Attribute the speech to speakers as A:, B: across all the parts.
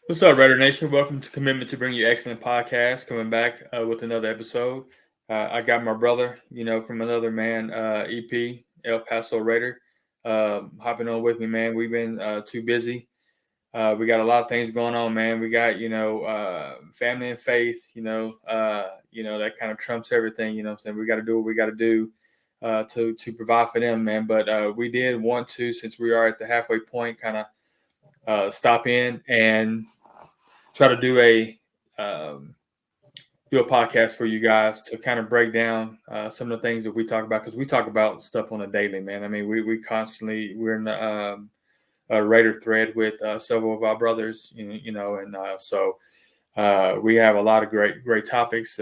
A: What's up, Raider Nation? Welcome to Commitment to Bring You Excellent Podcast. Coming back with another episode. I got my brother, from another man, EP El Paso Raider, hopping on with me, man. We've been too busy. We got a lot of things going on, man. We got family and faith. That kind of trumps everything. You know what I'm saying? We got to do what we got to do to provide for them, man. But we did want to, since we are at the halfway point, kind of stop in and try to do a podcast for you guys to kind of break down some of the things that we talk about, because we talk about stuff on a daily, man. I mean, we're in the Raider thread with several of our brothers, so we have a lot of great topics.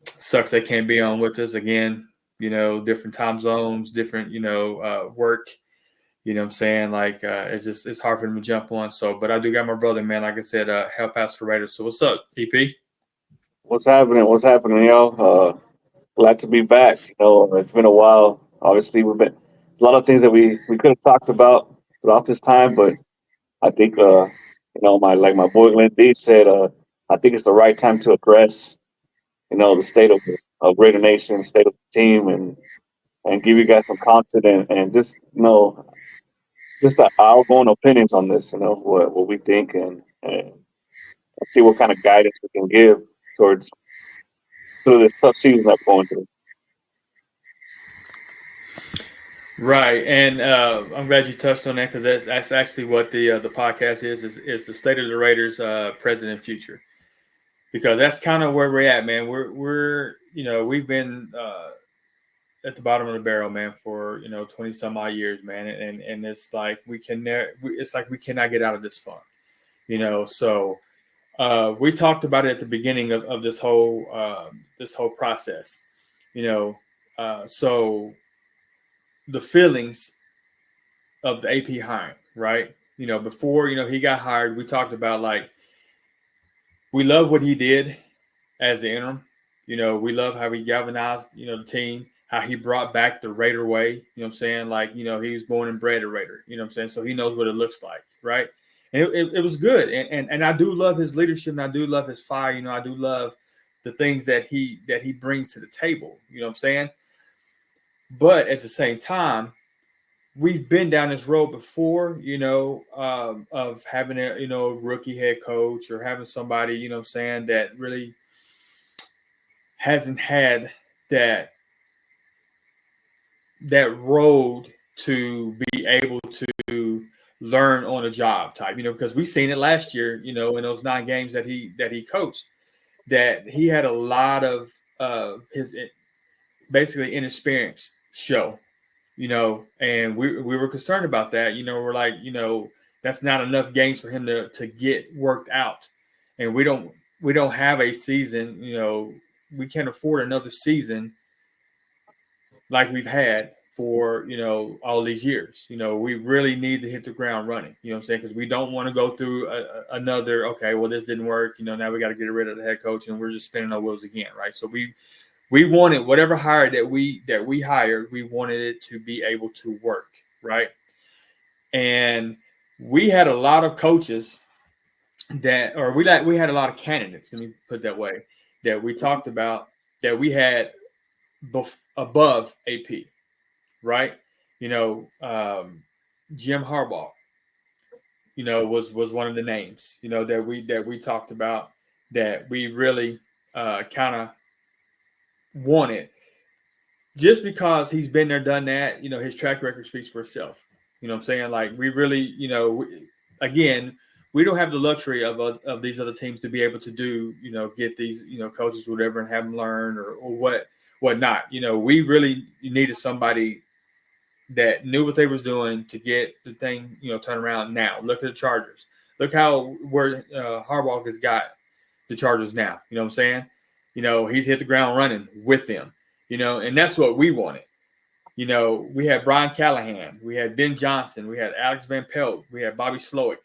A: Sucks they can't be on with us again. Different time zones, different work. You know what I'm saying? Like, it's hard for them to jump on. So, but I do got my brother, man. Like I said, help Pastor Raiders. So what's up, EP?
B: What's happening? What's happening, y'all? Glad to be back. It's been a while. Obviously, we've been a lot of things that we could have talked about throughout this time, but I think my boy Glenn D said, I think it's the right time to address the state of Raider Nation, state of the team, and give you guys some content and just just our own opinions on this. What we think and see what kind of guidance we can give towards through this tough season that we're going through.
A: Right, and I'm glad you touched on that, because that's actually what the podcast is the state of the Raiders, present and future, because that's kind of where we're at, man. We've been at the bottom of the barrel, man, for 20 some odd years, man, and it's like it's like we cannot get out of this funk, So we talked about it at the beginning of this whole process, so the feelings of the AP hiring, right? Before he got hired, we talked about, like, we love what he did as the interim. We love how he galvanized, the team, how he brought back the Raider way. You know what I'm saying? Like, he was born and bred a Raider. You know what I'm saying? So he knows what it looks like, right? And it was good. And I do love his leadership, and I do love his fire. I do love the things that he brings to the table. You know what I'm saying? But at the same time, we've been down this road before, of having a, rookie head coach, or having somebody, that really hasn't had that road to be able to learn on a job type, because we seen it last year, in those 9 games that he coached, that he had a lot of his basically inexperience show, and we were concerned about that. We're like, that's not enough games for him to get worked out, and we don't have a season. We can't afford another season like we've had for all these years. We really need to hit the ground running. You know what I'm saying? Because we don't want to go through another. Okay, well, this didn't work. Now we got to get rid of the head coach, and we're just spinning our wheels again, right? So we wanted whatever hire that we hired, we wanted it to be able to work, right? And we had a lot of coaches we had a lot of candidates, let me put it that way, that we talked about, that we had above AP, right? Jim Harbaugh, was one of the names, that we talked about, that we really kind of wanted, just because he's been there, done that. His track record speaks for itself. You know what I'm saying? Like, we really, again, we don't have the luxury of these other teams to be able to do, get these, coaches, whatever, and have them learn or whatnot. We really needed somebody that knew what they was doing to get the thing, turned around. Now look at the Chargers. Look where Harbaugh has got the Chargers now. You know what I'm saying? He's hit the ground running with them. And that's what we wanted. We had Brian Callahan, we had Ben Johnson, we had Alex Van Pelt, we had Bobby Slowick,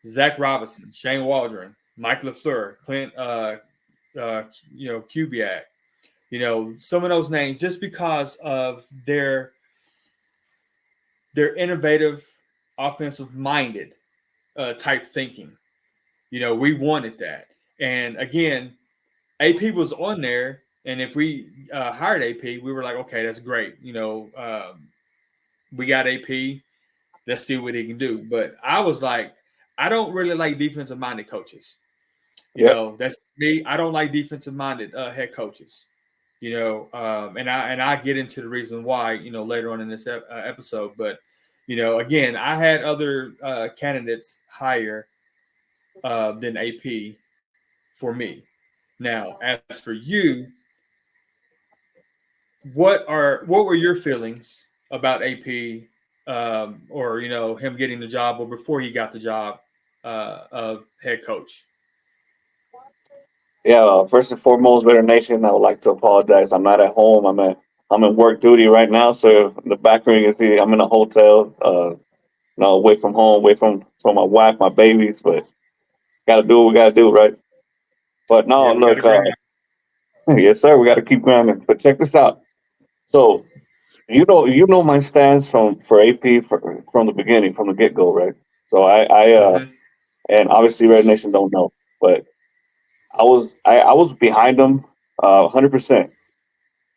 A: Zach Robinson, Shane Waldron, Mike LaFleur, Clint, Kubiak. Some of those names, just because of their innovative, offensive-minded type thinking. We wanted that. And again, AP was on there, and if we hired AP, we were like, okay, that's great. We got AP. Let's see what he can do. But I was like, I don't really like defensive minded coaches.
B: Yep.
A: That's me. I don't like defensive minded head coaches. And I get into the reason why later on in this episode. But again, I had other candidates higher than AP for me. Now, as for you, what were your feelings about AP, or him getting the job, or before he got the job of head coach?
B: Yeah. First and foremost, Raider Nation, I would like to apologize. I'm not at home. I'm in work duty right now. So in the background you can see I'm in a hotel. Away from home, away from my wife, my babies. But gotta do what we gotta do, right? But no,
A: Yeah, we got to
B: look,
A: grind.
B: yes, sir, we gotta keep grinding. But check this out. So you know my stance for AP from the beginning, from the get go, right? So
A: Mm-hmm.
B: and obviously Red Nation don't know, but I was behind them, 100%.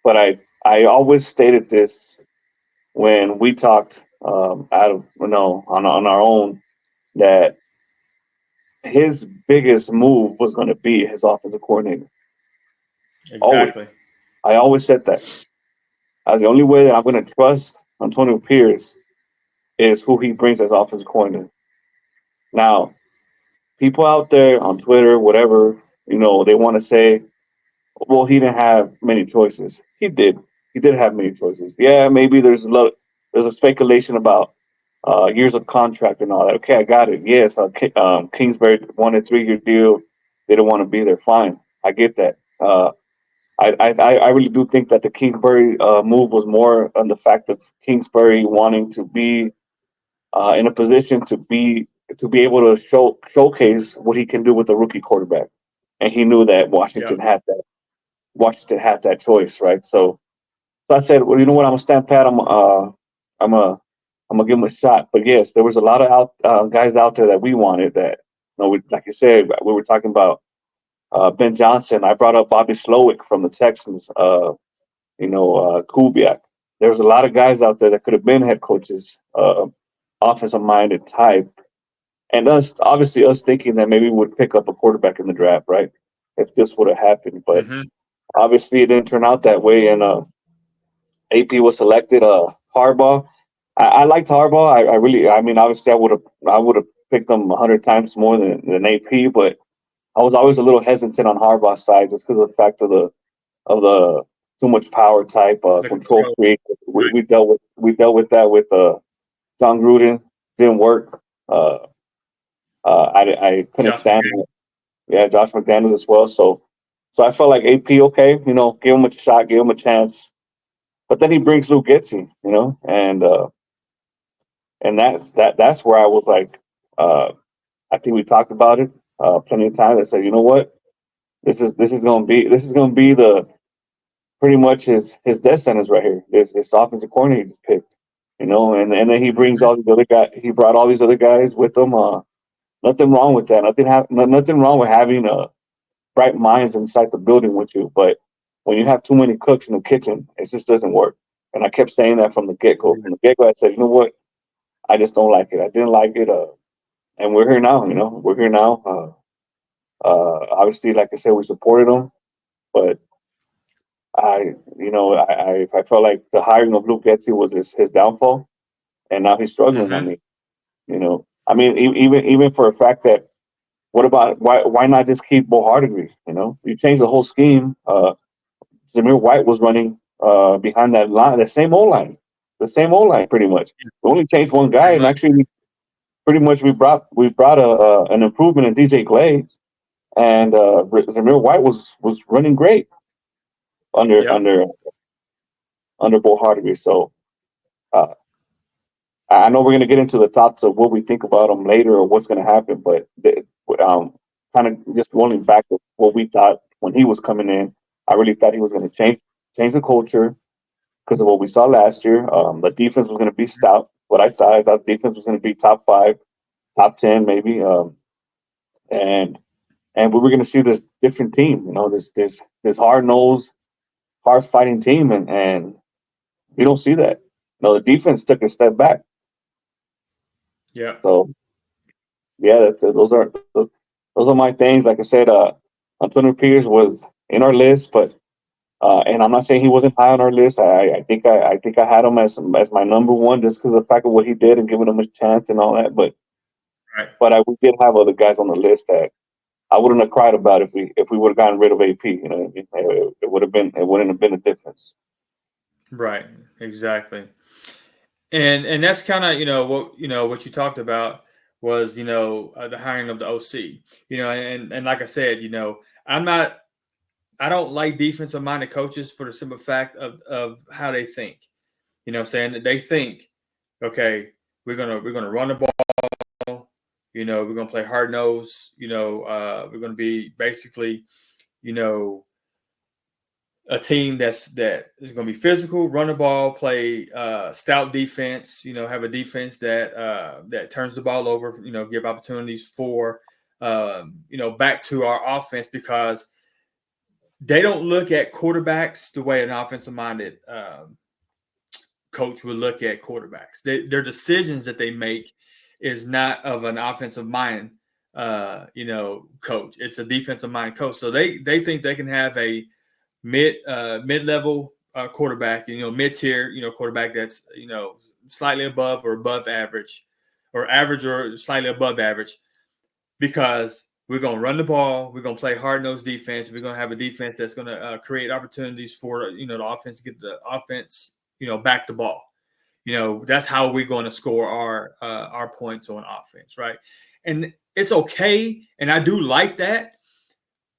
B: But I always stated this when we talked, out of on our own, that his biggest move was going to be his offensive coordinator. Always,
A: Exactly.
B: I always said that. As the only way that I'm going to trust Antonio Pierce is who he brings as offensive coordinator. Now, people out there on Twitter, whatever, they want to say, well, he didn't have many choices. He did. He did have many choices. Yeah, maybe there's a speculation about years of contract and all that. Okay, I got it. Yes, Kingsbury wanted a 3-year deal. They don't want to be there. Fine, I get that. I really do think that the Kingsbury move was more on the fact of Kingsbury wanting to be in a position to be able to showcase what he can do with a rookie quarterback, and he knew that
A: Yep.
B: Washington had that choice, right? So I said, well, you know what? I'm gonna stand pat. I'm a I'm gonna give him a shot. But yes, there was a lot of guys out there that we wanted. That like you said, we were talking about Ben Johnson. I brought up Bobby Slowick from the Texans. Kubiak. There was a lot of guys out there that could have been head coaches, offensive minded type, and us thinking that maybe we would pick up a quarterback in the draft, right? If this would have happened, but
A: Mm-hmm.
B: obviously it didn't turn out that way, and AP was selected. Harbaugh, I liked Harbaugh. I mean, obviously I would have picked him 100 times more than AP, but I was always a little hesitant on Harbaugh's side just because of the fact of the too much power type,
A: The
B: control
A: control.
B: freak. We,
A: Right.
B: we dealt with that with John Gruden. Didn't work. I couldn't
A: Josh
B: stand
A: McDaniels.
B: it. Yeah, Josh McDaniels as well. So I felt like AP okay. Give him a shot, give him a chance. But then he brings Luke Getsy, and that's where I was like, uh, I think we talked about it plenty of times. I said, you know what, this is gonna be the pretty much his death sentence right here. This offensive corner he just picked, and then he brings
A: Mm-hmm.
B: all these other guys. He brought all these other guys with him. Nothing wrong with that. Nothing wrong with having bright minds inside the building with you. But when you have too many cooks in the kitchen, it just doesn't work. And I kept saying that from the get go. From the get go, I said, you know what, I just don't like it. I didn't like it. And we're here now. We're here now. Obviously, like I said, we supported him, but I felt like the hiring of Luke Getsy was his downfall, and now he's struggling.
A: Mm-hmm.
B: I mean, even for a fact that what about why not just keep Bo Hardigree? You change the whole scheme. Zamir White was running behind that line, the same old line, pretty much. We only changed one guy,
A: Pretty
B: and
A: much.
B: actually, pretty much we brought an improvement in DJ Glaze, and Zamir White was running great under
A: Yep.
B: under under Bo Hardigree. So uh, I know we're going to get into the thoughts of what we think about him later or what's going to happen, but um, kind of just going back to what we thought when he was coming in, I really thought he was going to change the culture because of what we saw last year. The defense was going to be stout. I thought defense was going to be top 5, top 10, maybe. and we were going to see this different team. This hard nosed, hard fighting team, and you don't see that. The defense took a step back.
A: Yeah.
B: So yeah, those are my things. Like I said, Antonio Pierce was in our list, but and I'm not saying he wasn't high on our list. I think I had him as my number one just because of the fact of what he did and giving him a chance and all that.
A: Right.
B: But we did have other guys on the list that I wouldn't have cried about if we would have gotten rid of AP. It wouldn't have been a difference.
A: Right. Exactly. And that's kind of what you talked about was the hiring of the OC. And like I said, I don't like defensive minded coaches for the simple fact of how they think. What I'm saying? That they think, okay, we're gonna run the ball, we're gonna play hard nose, we're gonna be basically, a team that is going to be physical, run the ball, play stout defense. Have a defense that turns the ball over. Give opportunities for back to our offense, because they don't look at quarterbacks the way an offensive minded coach would look at quarterbacks. Their decisions that they make is not of an offensive mind coach. It's a defensive mind coach. So they think they can have a mid-level quarterback, mid-tier, quarterback that's, slightly above or above average, or average or slightly above average, because we're going to run the ball. We're going to play hard-nosed defense. We're going to have a defense that's going to create opportunities for, the offense to get the offense, back the ball. That's how we're going to score our points on offense, right? And it's okay, and I do like that.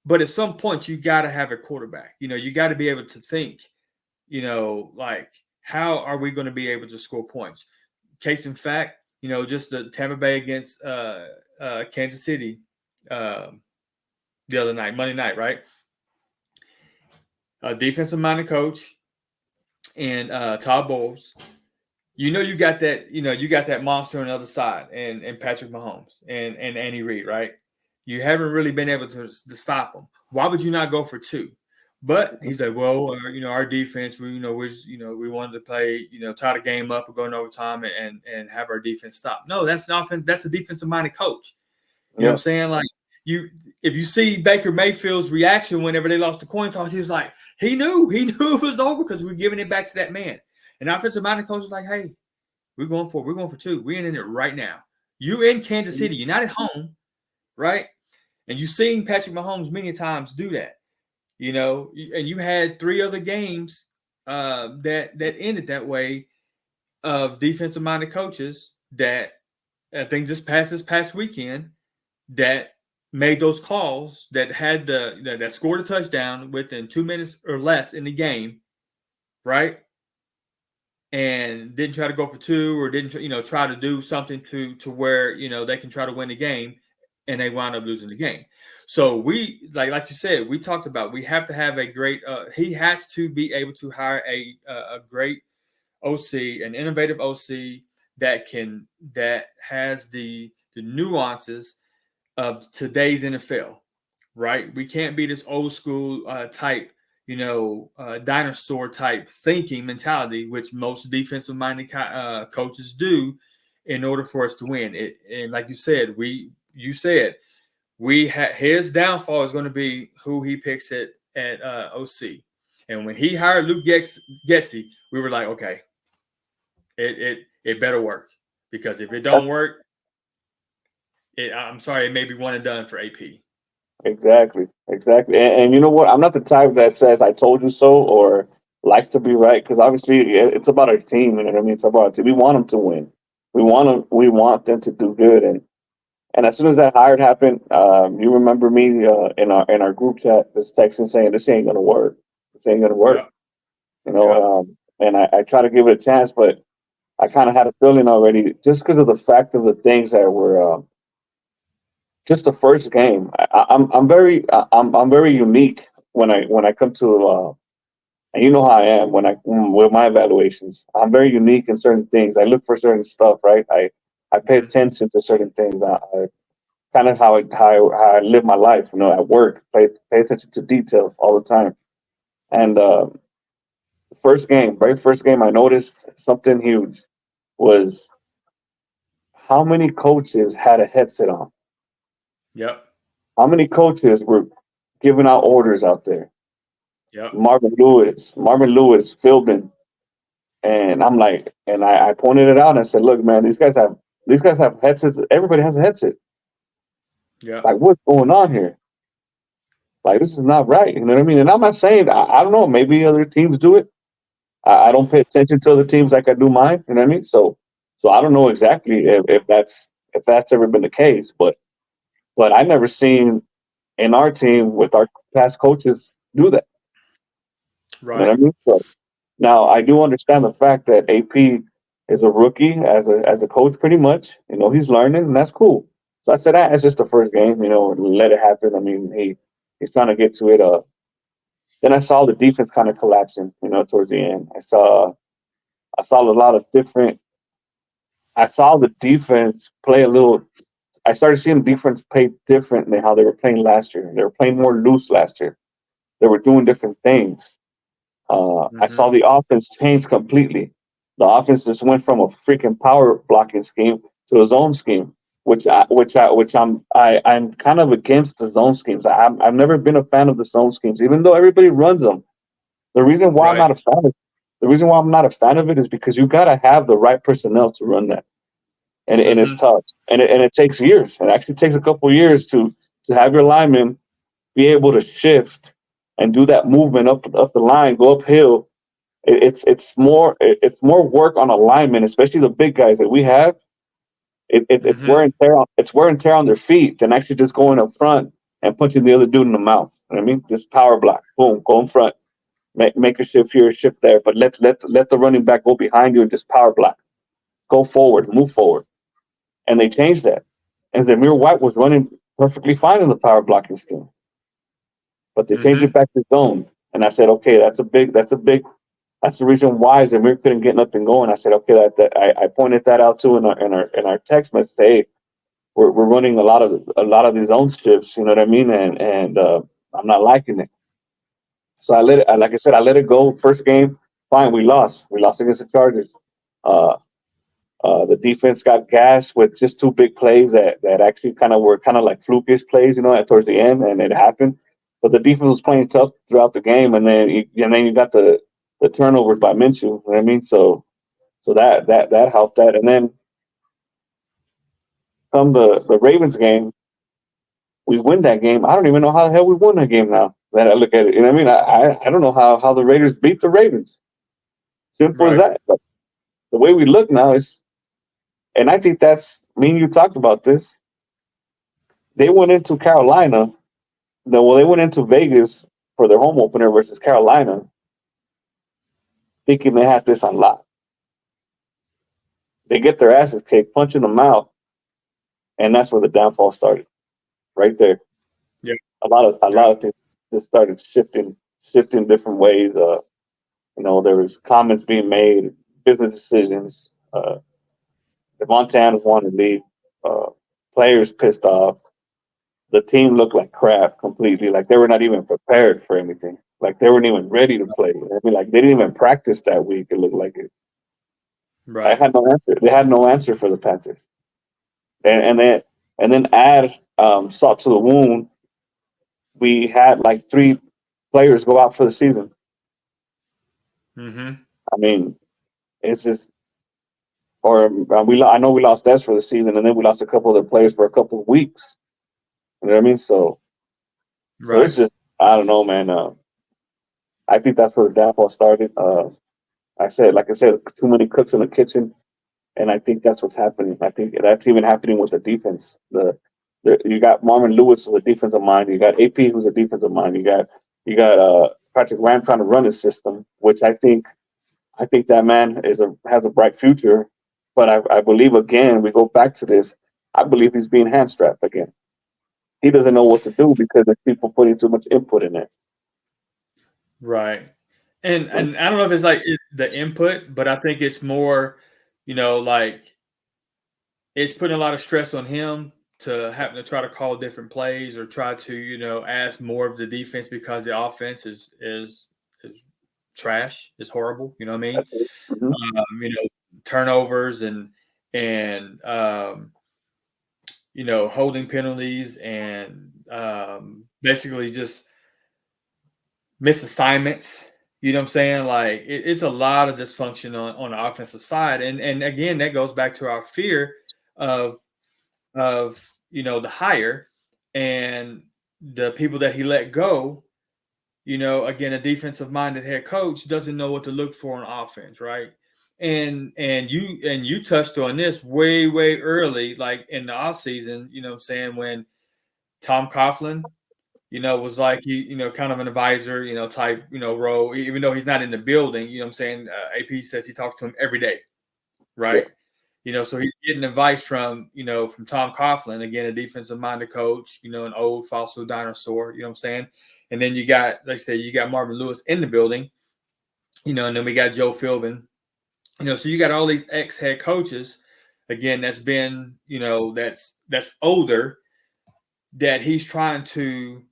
A: But at some point, you got to have a quarterback. You got to be able to think, like, how are we going to be able to score points? Case in fact, just the Tampa Bay against Kansas City the other night, Monday night, right? A defensive-minded coach and Todd Bowles. You got that monster on the other side, and Patrick Mahomes and Andy Reid, right? You haven't really been able to stop them. Why would you not go for two? But he's like, well, our defense, we wanted to play, tie the game up or go in overtime and have our defense stop. No, that's not. That's a defensive-minded coach. You know what I'm saying? Like, if you see Baker Mayfield's reaction whenever they lost the coin toss, he was like, he knew it was over because we're giving it back to that man. And offensive-minded coach was like, hey, we're going for two. We're in it right now. You're in Kansas City. You're not at home, right? And you've seen Patrick Mahomes many times do that, and you had 3 other games that ended that way of defensive-minded coaches that I think just this past weekend that made those calls that had that scored a touchdown within 2 minutes or less in the game, right? And didn't try to go for 2 or didn't try to do something to where they can try to win the game. And they wound up losing the game. So we like you said, we talked about we have to have a great. He has to be able to hire a great OC, an innovative OC that has the nuances of today's NFL, right? We can't be this old school type, dinosaur type thinking mentality, which most defensive minded coaches do, in order for us to win. And like you said, his downfall is going to be who he picks at OC. And when he hired Luke Getsy, we were like, okay, it better work, because if it don't work, I'm sorry, it may be one and done for AP.
B: Exactly. And you know what? I'm not the type that says "I told you so" or likes to be right, because obviously it's about our team. You know what I mean? It's about our team. We want them to win. We want them to do good. And as soon as that hire happened, you remember me in our group chat just texting saying this ain't gonna work. This ain't gonna work. Yeah. And I try to give it a chance, but I kind of had a feeling already, just because of the fact of the things that were just the first game. I'm very unique when I come to and you know how I am with my evaluations. I'm very unique in certain things. I look for certain stuff, right? I pay attention to certain things. kind of how I live my life. You know, at work, pay attention to details all the time. And very first game, I noticed something huge was how many coaches had a headset on.
A: Yep.
B: How many coaches were giving out orders out there?
A: Yep.
B: Marvin Lewis, Philbin, and I'm like, and I pointed it out and I said, look, man, these guys have headsets. Everybody has a headset.
A: Yep.
B: Like, what's going on here? Like, this is not right. You know what I mean? And I'm not saying I don't know. Maybe other teams do it. I don't pay attention to other teams like I do mine. You know what I mean? So I don't know exactly if that's ever been the case, but I never seen in our team with our past coaches do that. You know what I
A: Right.
B: mean? So now I do understand the fact that AP is a rookie as a coach, pretty much. You know, he's learning, and that's cool. So I said, it's just the first game. You know, let it happen. I mean, he's trying to get to it. Then I saw the defense kind of collapsing. You know, towards the end, I saw a lot of different. I saw the defense play a little. I started seeing the defense play different than how they were playing last year. They were playing more loose last year. They were doing different things. I
A: Mm-hmm.
B: saw the offense change completely. The offense just went from a freaking power blocking scheme to a zone scheme, I'm kind of against the zone schemes. I've never been a fan of the zone schemes, even though everybody runs them. The reason why I'm
A: Right.
B: not a fan of the reason why I'm not a fan of it is because you got to have the right personnel to run that, and it's
A: Mm-hmm.
B: tough, and it takes years. It actually takes a couple of years to have your linemen be able to shift and do that movement up the line, go uphill. It's more work on alignment, especially the big guys that we have. It's
A: Mm-hmm.
B: wear and tear on their feet than actually just going up front and punching the other dude in the mouth. You know what I mean? Just power block, boom, go in front, make a shift here, shift there, but let the running back go behind you and just power block, go forward, move forward, and they changed that. And Zamir White was running perfectly fine in the power blocking scheme, but they changed it
A: Mm-hmm.
B: back to zone. And I said, okay, that's the reason why Zamir couldn't get nothing going. I said, okay, I pointed that out too in our text message. Hey, we're running a lot of these zone shifts. You know what I mean? And I'm not liking it. So like I said, I let it go. First game, fine, we lost. We lost against the Chargers. Uh, the defense got gashed with just two big plays that actually kind of were kind of like flukish plays, you know, towards the end, and it happened. But the defense was playing tough throughout the game, and then you got the turnovers by Minshew. You know what I mean? So that helped that, and then come the Ravens game, we win that game. I don't even know how the hell we won that game now. That I look at it, you know what I mean? I don't know how the Raiders beat the Ravens. Simple as
A: Right.
B: that. But the way we look now is, and I think that's me and you talked about this. They went into Carolina. They went into Vegas for their home opener versus Carolina, thinking they had this on lock. They get their asses kicked, punch in the mouth, and that's where the downfall started. Right there,
A: Yeah.
B: a
A: Yeah.
B: lot of things just started shifting different ways. You know, there was comments being made, business decisions. The Montana wanted to leave. Uh, Players pissed off. The team looked like crap completely. Like they were not even prepared for anything. Like they weren't even ready to play. I mean, like they didn't even practice that week. It looked like it. I
A: Right.
B: had no answer. They had no answer for the Panthers. And then add salt to the wound. We had like three players go out for the season.
A: Mm-hmm.
B: I mean, it's just or I know we lost Des for the season, and then we lost a couple of the players for a couple of weeks. You know what I mean? So it's
A: Right.
B: just I don't know, man. I think that's where the downfall started. Like I said, too many cooks in the kitchen, and I think that's what's happening. I think that's even happening with the defense. You got Marvin Lewis who's a defensive mind. You got AP who's a defensive mind. You got Patrick Graham trying to run his system, which I think that man has a bright future. But I believe again we go back to this. I believe he's being hand strapped again. He doesn't know what to do because there's people putting too much input in it.
A: Right. And I don't know if it's like the input, but I think it's more, like it's putting a lot of stress on him having to try to call different plays or try to ask more of the defense because the offense is trash, is horrible. You know what I mean?
B: That's it. Mm-hmm.
A: Turnovers and holding penalties and basically just missed assignments. You know what I'm saying? Like it's a lot of dysfunction on the offensive side, and again that goes back to our fear of the hire and the people that he let go. Again, a defensive minded head coach doesn't know what to look for on offense, right? And you touched on this way early, like in the off season. You know what I'm saying, when Tom Coughlin was like kind of an advisor, type, role, even though he's not in the building. You know what I'm saying? AP says he talks to him every day, right? Yeah. So he's getting advice from Tom Coughlin, again, a defensive minded coach, an old fossil dinosaur, you know what I'm saying? And then you got, like I said, you got Marvin Lewis in the building, and then we got Joe Philbin, so you got all these ex-head coaches, again, that's been, that's older, that he's trying to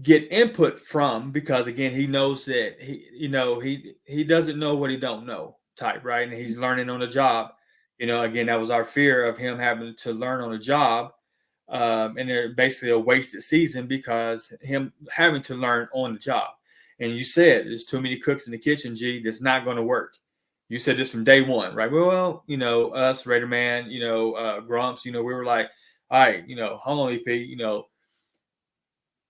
A: get input from, because again, he knows that he doesn't know what he don't know type, right? And he's learning on the job. Again, that was our fear of him having to learn on the job. And they're basically a wasted season because him having to learn on the job. And you said there's too many cooks in the kitchen, G, that's not going to work. You said this from day one, right? Well, us, Raider Man, Grumps, we were like, all right, hold on, EP,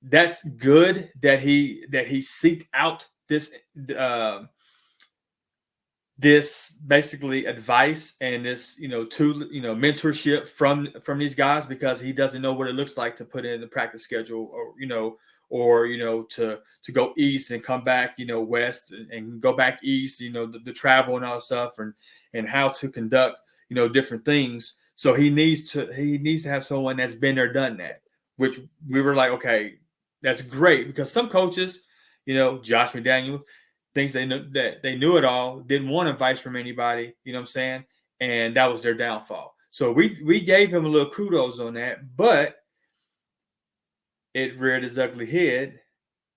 A: that's good that he seeked out this this basically advice and this mentorship from these guys, because he doesn't know what it looks like to put in the practice schedule, or to go east and come back west and go back east, the travel and all that stuff, and how to conduct different things. So he needs to have someone that's been there, done that, which we were like, okay, that's great, because some coaches, Josh McDaniel, thinks they knew it all, didn't want advice from anybody, you know what I'm saying? And that was their downfall. So we gave him a little kudos on that, but it reared its ugly head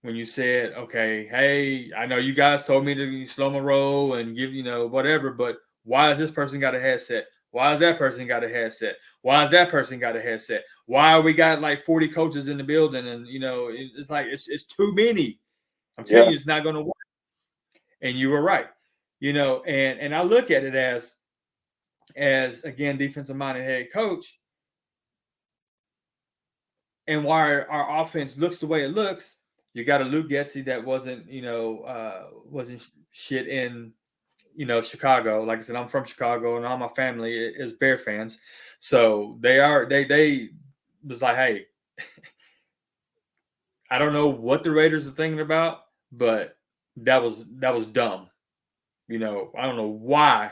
A: when you said, okay, hey, I know you guys told me to slow my roll and give, whatever, but why has this person got a headset? Why has that person got a headset? Why has that person got a headset? Why we got like 40 coaches in the building? And, it's like, it's too many. I'm telling you, it's not going to work. And you were right, and I look at it as again, defensive minded head coach, and why our offense looks the way it looks. You got a Luke Getsy that wasn't shit in, Chicago. Like I said, I'm from Chicago, and all my family is Bear fans, so they was like, hey, I don't know what the Raiders are thinking about, but that was dumb. I don't know why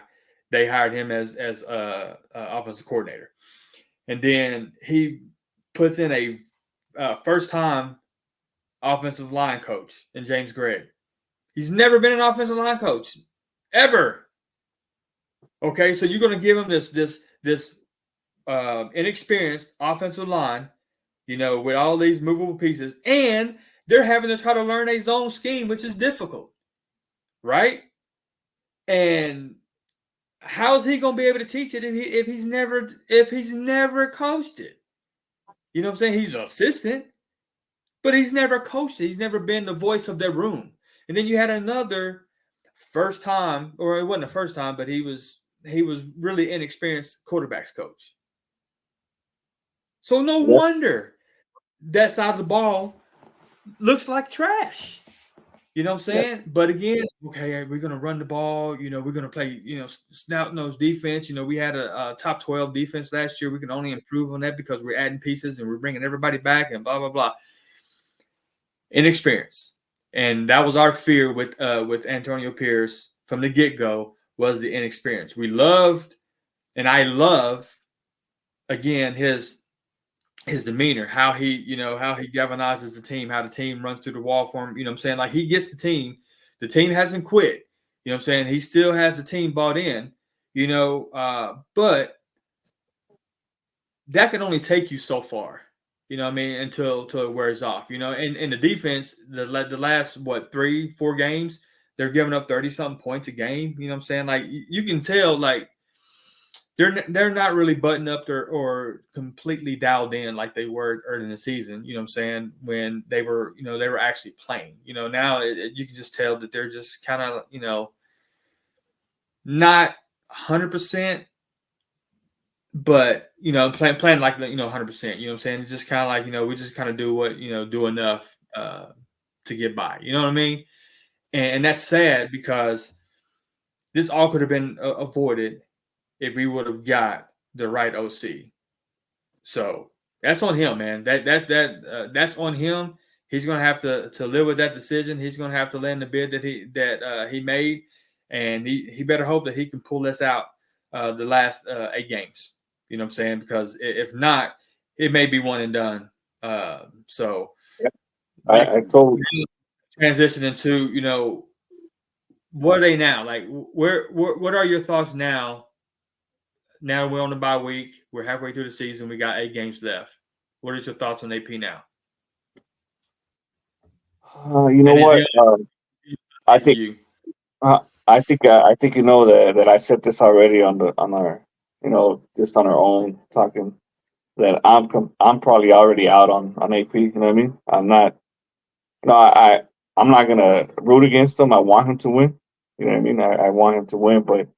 A: they hired him as a offensive coordinator. And then he puts in a first-time offensive line coach in James Gregg. He's never been an offensive line coach, ever. Okay, so you're going to give him this inexperienced offensive line, with all these movable pieces, and they're having to try to learn a zone scheme, which is difficult, right? And how's he gonna be able to teach it if he's never coached it? You know what I'm saying? He's an assistant, but he's never coached it. He's never been the voice of their room. And then you had another first time, or it wasn't the first time, but he was really inexperienced quarterbacks coach. So no wonder that side of the ball looks like trash. You know what I'm saying? Yeah. But again, okay, we're going to run the ball. We're going to play, snout-nosed defense. We had a top 12 defense last year. We can only improve on that because we're adding pieces and we're bringing everybody back and blah, blah, blah. Inexperience. And that was our fear with Antonio Pierce from the get-go, was the inexperience. We loved, and I love, again, his demeanor, how he galvanizes the team, how the team runs through the wall for him. You know what I'm saying? Like, he gets the team hasn't quit. You know what I'm saying? He still has the team bought in, but that can only take you so far. You know what I mean? Until it wears off. You know, and the defense, the last 3-4 games, they're giving up 30-something points a game. You know what I'm saying? Like you can tell, like they're not really buttoned up or completely dialed in like they were early in the season. You know what I'm saying? When they were actually playing. You know, now you can just tell that they're just kind of not 100%. But playing like 100%. You know what I'm saying? It's just kind of like we just kind of do what do enough to get by. You know what I mean? And that's sad because this all could have been avoided if we would have got the right OC. So that's on him, man. That's on him. He's gonna have to live with that decision. He's gonna have to land the bid that he made, and he better hope that he can pull this out the last 8 games. You know what I'm saying? Because if not, it may be one and done. So
B: yeah. I totally
A: transition into what are they now? Like what are your thoughts now? Now we're on the bye week. We're halfway through the season. We got 8 games left. What are your thoughts on AP now?
B: you know what? I think I think that I said this already on our just on our own talking that I'm probably already out on AP. You know what I mean? I'm not. No, I'm not gonna root against him. I want him to win. You know what I mean? I want him to win, but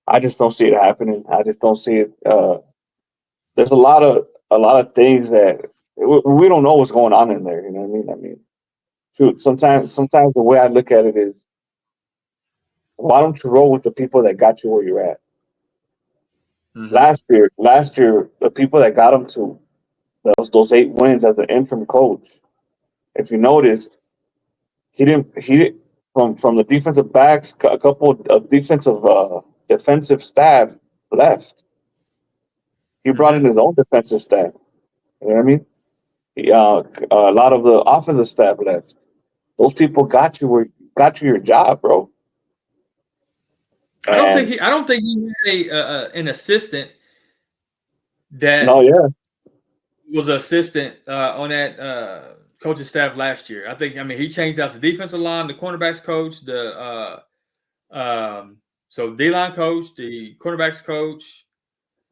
B: I just don't see it happening. I just don't see it. There's a lot of things that we don't know what's going on in there. You know what I mean? Shoot, sometimes the way I look at it is, why don't you roll with the people that got you where you're at? Mm-hmm. Last year, the people that got him to those 8 wins as an interim coach, if you notice, he didn't from the defensive backs, a couple of defensive staff left. He brought in his own defensive staff. You know what I mean? A lot of the offensive staff left. Those people got you your job, bro.
A: I don't think he had an assistant that was an assistant on that coaching staff last year. I mean he changed out the defensive line, the cornerbacks coach, so D-line coach, the cornerbacks coach,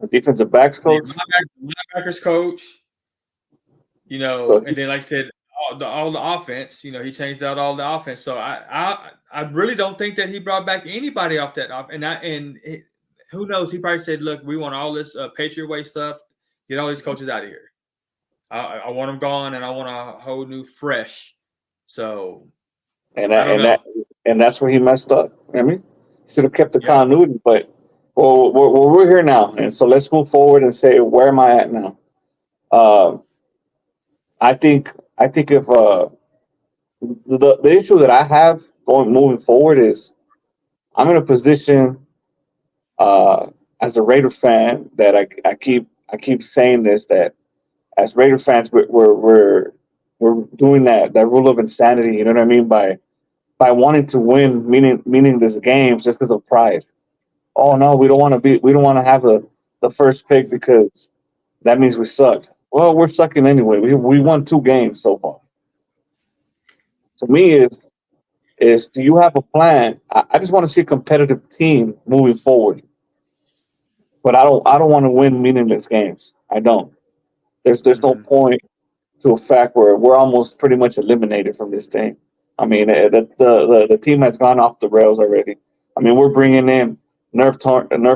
B: the defensive backs coach,
A: the linebackers coach. And then like I said, all the offense. He changed out all the offense. So I really don't think that he brought back anybody off that off. And who knows? He probably said, "Look, we want all this Patriot way stuff. Get all these coaches out of here. I want them gone, and I want a whole new fresh." So,
B: and that's where he messed up. I mean, should have kept the continuity, but we're here now, and so let's move forward and say, where am I at now? I think if the issue that I have moving forward is, I'm in a position as a Raider fan that I keep saying this, that as Raider fans we're doing that rule of insanity. You know what I mean? By wanting to win, meaning this games just because of pride. Oh no, we don't want to have the first pick because that means we sucked. Well, we're sucking anyway. We won 2 games so far. To me, is do you have a plan? I just want to see a competitive team moving forward, but I don't want to win meaningless games. I don't. There's no point to a fact where we're almost pretty much eliminated from this thing. I mean, the team has gone off the rails already. I mean, we're bringing in Nerf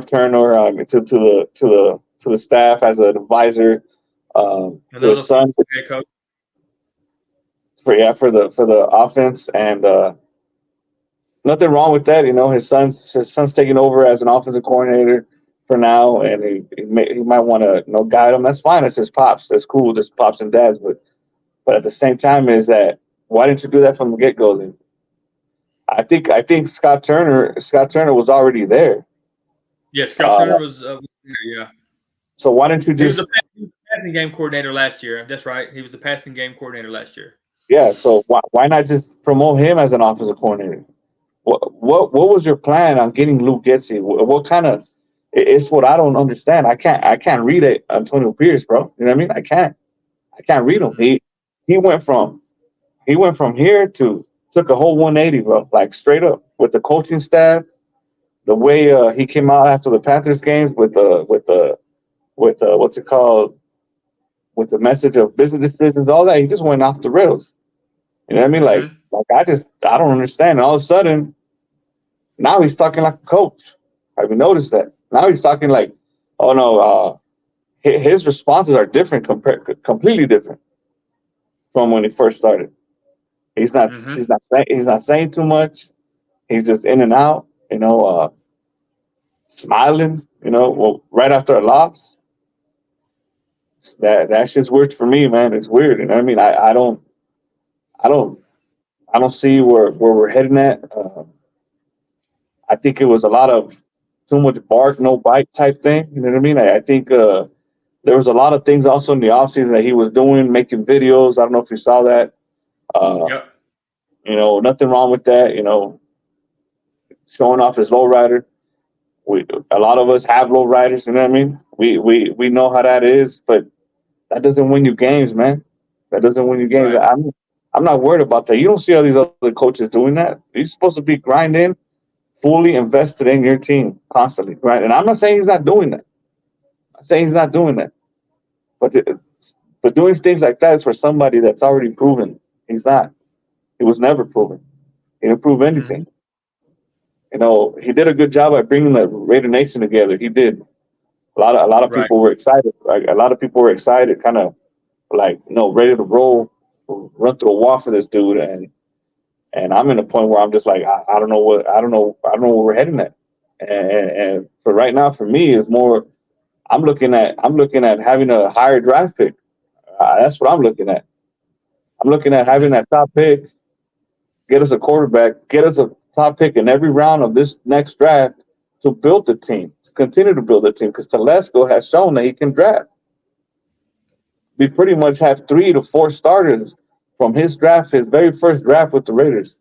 B: Turner to the staff as an advisor. To his son, for the offense, and nothing wrong with that. His son's taking over as an offensive coordinator for now, and he might want to guide him. That's fine. It's his pops. That's cool. There's pops and dads, but at the same time, is that why didn't you do that from the get go? Then I think Scott Turner was already there.
A: Yeah, Scott Turner was there. Yeah.
B: So why didn't you just?
A: He was the passing game coordinator last year. That's right. He was the passing game coordinator last year.
B: Yeah. So why not just promote him as an offensive coordinator? What was your plan on getting Luke Getsy? What kind of It's what I don't understand. I can't read it, Antonio Pierce, bro. You know what I mean? I can't read him. He went from here to took a whole 180, bro. Like straight up with the coaching staff, the way he came out after the Panthers games with what's it called, with the message of business decisions, all that. He just went off the rails. You know what I mean? Like I don't understand. And all of a sudden, now he's talking like a coach. Have you noticed that? Now he's talking like, oh no, his responses are different, completely different from when he first started. He's not he's not saying too much. He's just in and out, smiling, well, right after a loss. That's just weird for me, man. It's weird. You know what I mean? I don't I don't see where we're heading at. I think it was a lot of too much bark, no bite type thing. You know what I mean? I think there was a lot of things also in the offseason that he was doing, making videos. I don't know if you saw that.
A: Yep.
B: Nothing wrong with that. Showing off his lowrider. A lot of us have lowriders. You know what I mean? We know how that is, but that doesn't win you games, man. That doesn't win you games.
A: Right.
B: I'm not worried about that. You don't see all these other coaches doing that. You're supposed to be grinding, fully invested in your team constantly, right? And I'm not saying he's not doing that. I'm saying he's not doing that. But doing things like that is for somebody that's already proven. He's not. He was never proven. He didn't prove anything. He did a good job at bringing the Raider Nation together. He did. A lot of
A: Right.
B: people were excited. Like, a lot of people were excited, kind of like ready to run through a wall for this dude. And I'm in a point where I'm just like, I don't know where we're heading at. And for right now, for me, is more. I'm looking at having a higher draft pick. That's what I'm looking at. I'm looking at having that top pick, get us a quarterback, get us a top pick in every round of this next draft to build the team, to continue to build the team, because Telesco has shown that he can draft. We pretty much have 3 to 4 starters from his draft, his very first draft with the Raiders.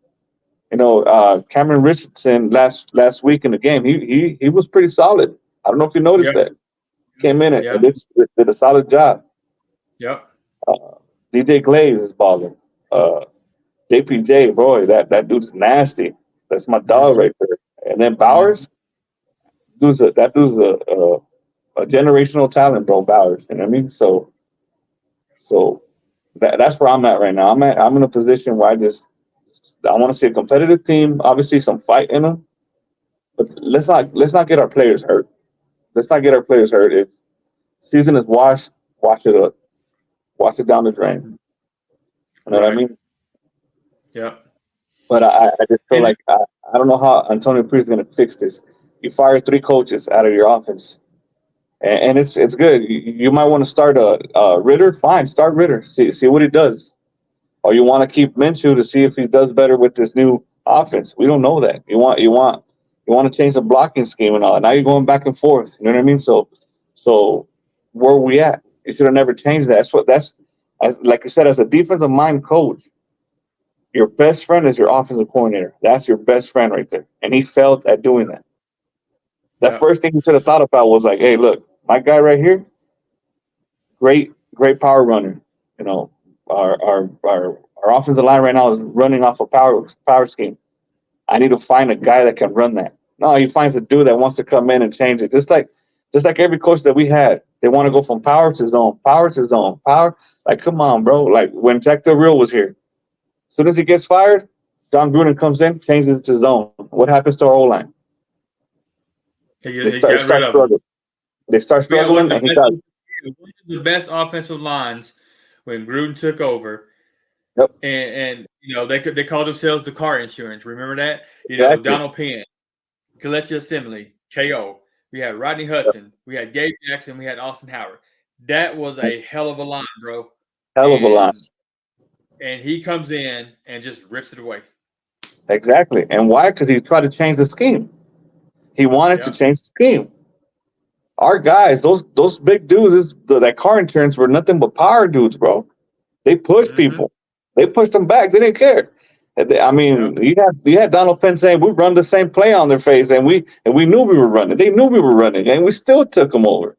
B: Cameron Richardson last week in the game, he was pretty solid. I don't know if you noticed that. Came in and did a solid job.
A: Yep.
B: DJ Glaze is balling. JPJ, boy, that dude's nasty. That's my dog right there. And then Bowers, that dude's a generational talent, bro. Bowers, you know what I mean? So that's where I'm at right now. I'm in a position where I want to see a competitive team. Obviously, some fight in them, but let's not get our players hurt. Let's not get our players hurt. If season is washed, wash it up, wash it down the drain. You know what I mean?
A: Yeah.
B: But I just feel like I don't know how Antonio Pierce is going to fix this. You fire 3 coaches out of your offense, and it's good. You might want to start a Ritter. Fine, start Ritter. See what he does. Or you want to keep Minshew to see if he does better with this new offense. We don't know that. You want to change the blocking scheme and all. Now you're going back and forth. You know what I mean? So where are we at? You should have never changed that. As like you said, as a defensive mind coach, your best friend is your offensive coordinator. That's your best friend right there. And he failed at doing that. That first thing he should have thought about was like, hey, look, my guy right here, great power runner. Our offensive line right now is running off a power scheme. I need to find a guy that can run that. No, he finds a dude that wants to come in and change it. Just like every coach that we had, they want to go from power to zone, power. Like, come on, bro. Like when Jack Del Rio was here, as soon as he gets fired, John Gruden comes in, changes it to zone. What happens to our O-line? They start struggling. They start struggling, and he got
A: one of the best offensive lines when Gruden took over.
B: Yep.
A: And they called themselves the car insurance. Remember that?
B: Exactly.
A: Donald Penn, Kelechi Assembly, KO. We had Rodney Hudson. We had Gabe Jackson. We had Austin Howard. That was a hell of a line, bro.
B: Hell of a line.
A: And he comes in and just rips it away.
B: Exactly. And why? Because he tried to change the scheme. He wanted to change the scheme. Our guys, those big dudes, that car insurance were nothing but power dudes, bro. They pushed people. They pushed them back. They didn't care. I mean, you had Donald Penn saying we run the same play on their face, and we knew we were running. They knew we were running, and we still took them over.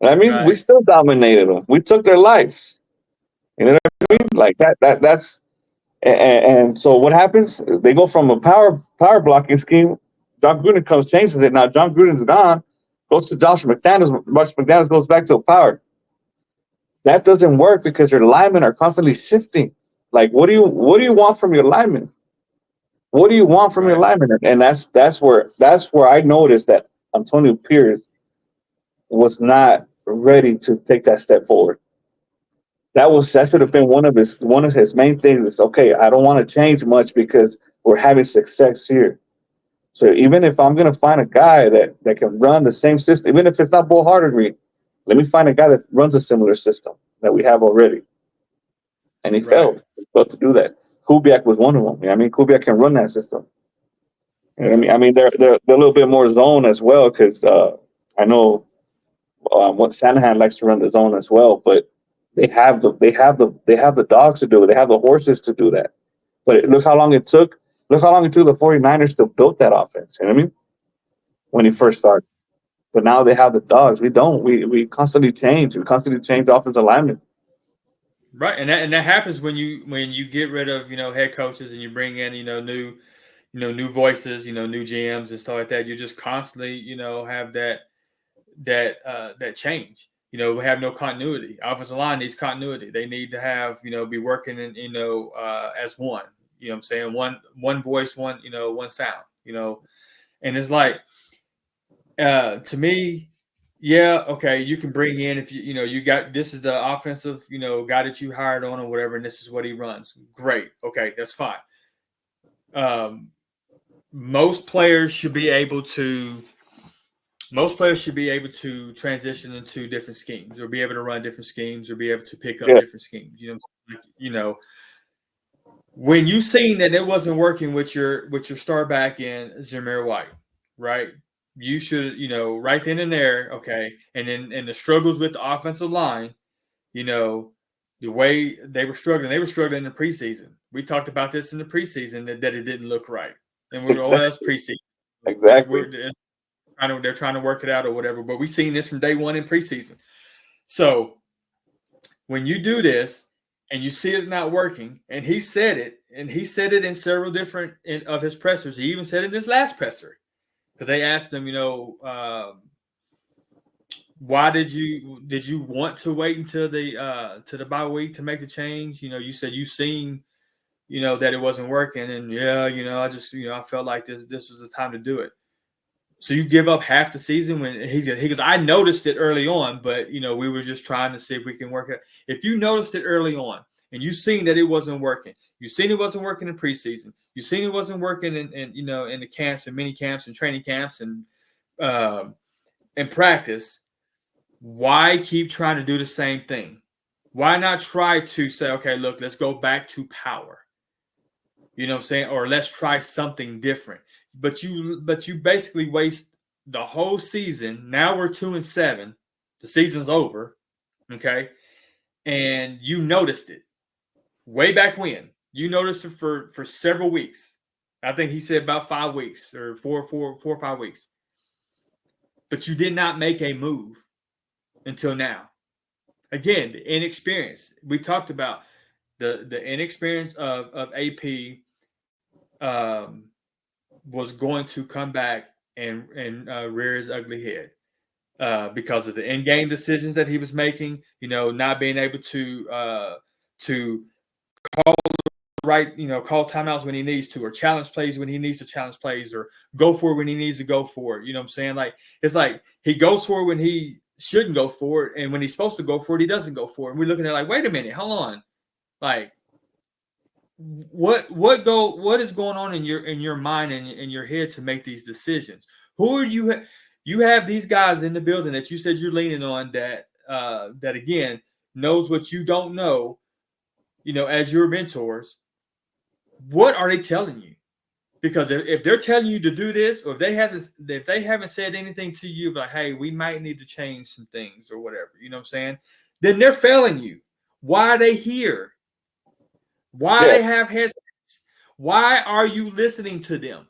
B: I mean, we still dominated them. We took their lives. You know what I mean? Like that's and so what happens? They go from a power blocking scheme. John Gruden comes, changes it. Now John Gruden's gone, goes to Josh McDaniels. Josh McDaniels goes back to a power. That doesn't work because your linemen are constantly shifting. Like, what do you want from your linemen? What do you want from your linemen? And that's where I noticed that Antonio Pierce was not ready to take that step forward. That should have been one of his main things. Is okay. I don't want to change much because we're having success here. So even if I'm gonna find a guy that can run the same system, even if it's not Bull Hardery, let me find a guy that runs a similar system that we have already. And he failed. He failed to do that. Kubiak was one of them. You know, I mean, Kubiak can run that system. You know what I mean, they're a little bit more zone as well because I know what Shanahan likes to run the zone as well, but they have the dogs to do it. They have the horses to do that. But look how long it took. Look how long it took the 49ers to build that offense. You know what I mean? When he first started. But now they have the dogs. We don't. We constantly change. We constantly change offensive alignment.
A: Right, and that happens when you get rid of head coaches and you bring in new voices, new GMs and stuff like that. You just constantly have that change. We have no continuity. Offensive line needs continuity. They need to have be working in as one. You know what I'm saying? One voice, one sound. And it's like to me. Yeah, okay. You can bring in if you got this is the offensive guy that you hired on or whatever, and this is what he runs. Great, okay, that's fine. Most players should be able to transition into different schemes, or be able to run different schemes, or be able to pick up different schemes. When you seen that it wasn't working with your star back in Zamir White, right? You should, right then and there, okay. And then the struggles with the offensive line, the way they were struggling in the preseason. We talked about this in the preseason that it didn't look right. And we're that's preseason.
B: Exactly.
A: They're trying to work it out or whatever. But we've seen this from day one in preseason. So when you do this and you see it's not working, and he said it in several different of his pressers. He even said it in his last presser. Because they asked him, why did you want to wait until the bye week to make the change? You said you seen, that it wasn't working, and I just I felt like this was the time to do it. So you give up half the season when he goes, I noticed it early on, but we were just trying to see if we can work it. If you noticed it early on and you seen that it wasn't working, you seen it wasn't working in preseason, you seen it wasn't working in the camps and mini camps and training camps and in practice, why keep trying to do the same thing? Why not try to say, okay, look, let's go back to power. You know what I'm saying? Or let's try something different. But you basically waste the whole season. Now we're 2-7. The season's over. Okay. And you noticed it way back when. You noticed it for several weeks. I think he said about 5 weeks or 4 or 5 weeks. But you did not make a move until now. Again, the inexperience. We talked about the inexperience of AP was going to come back and rear his ugly head because of the in-game decisions that he was making. Not being able to call call timeouts when he needs to, or challenge plays when he needs to challenge plays, or go for it when he needs to go for it. You know what I'm saying? Like, it's like he goes for it when he shouldn't go for it, and when he's supposed to go for it, he doesn't go for it. And we're looking at like, wait a minute, hold on, like, what is going on in your mind and in your head to make these decisions? Who are you? You have these guys in the building that you said you're leaning on that again knows what you don't know. As your mentors, what are they telling you? Because if they're telling you to do this, or if they haven't said anything to you like, hey, we might need to change some things or whatever, you know what I'm saying? Then they're failing you. Why are they here? Why they have headsets? Why are you listening to them?